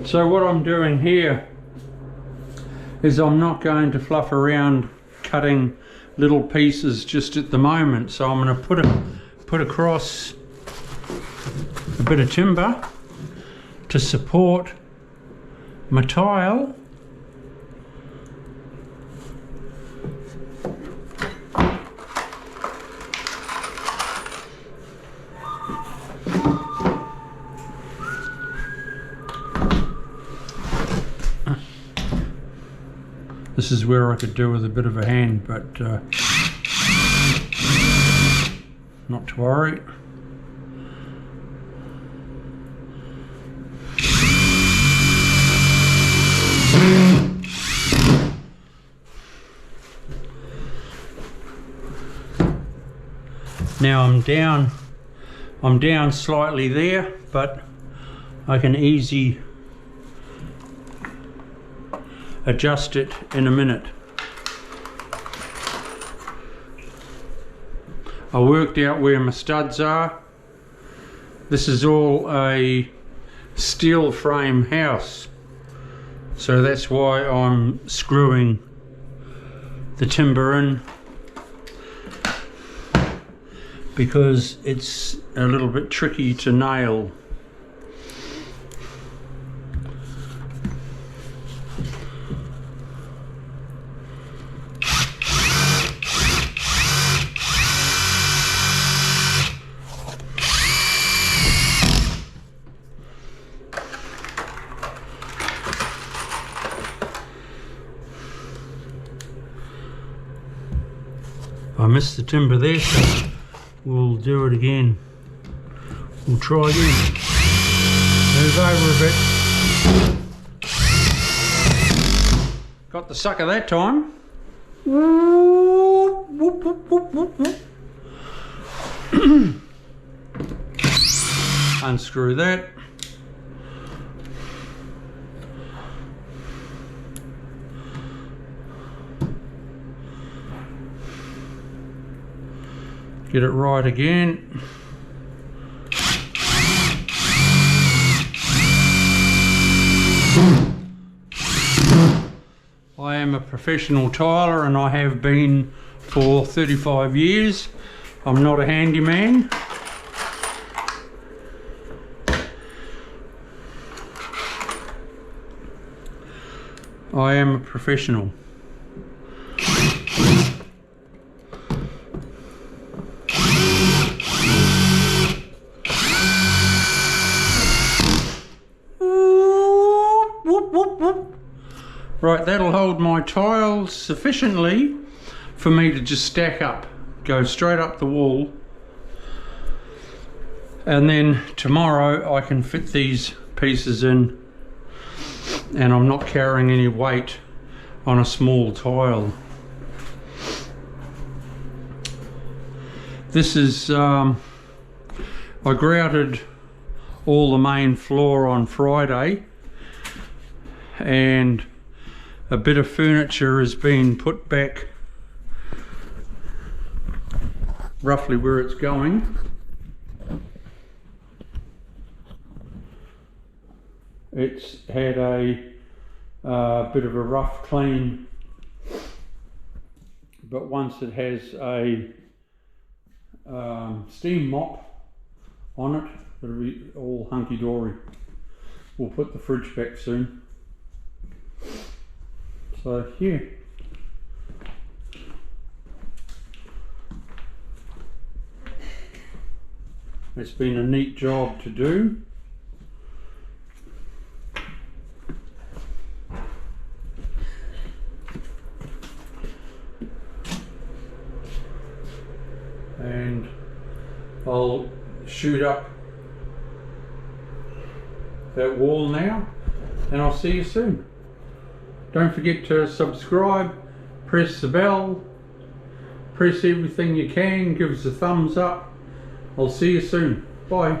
So what I'm doing here is I'm not going to fluff around cutting little pieces just at the moment. So I'm going to put across a bit of timber to support my tile. This is where I could do with a bit of a hand, but not to worry. Now I'm down slightly there, but I can easily adjust it in a minute. I worked out where my studs are. This is all a steel frame house, so that's why I'm screwing the timber in, because it's a little bit tricky to nail. I missed the timber there, so we'll do it again. We'll try again. Move over a bit. Got the sucker that time. Unscrew that. Get it right again. I am a professional tiler and I have been for 35 years. I'm not a handyman. I am a professional. Right, that'll hold my tiles sufficiently for me to just stack up, go straight up the wall, and then tomorrow I can fit these pieces in and I'm not carrying any weight on a small tile. This is, I grouted all the main floor on Friday, and a bit of furniture has been put back roughly where it's going. It's had a bit of a rough clean, but once it has a steam mop on it, it'll be all hunky-dory. We'll put the fridge back soon. So here, it's been a neat job to do. And I'll shoot up that wall now, and I'll see you soon. Don't forget to subscribe, press the bell, press everything you can, give us a thumbs up. I'll see you soon. Bye.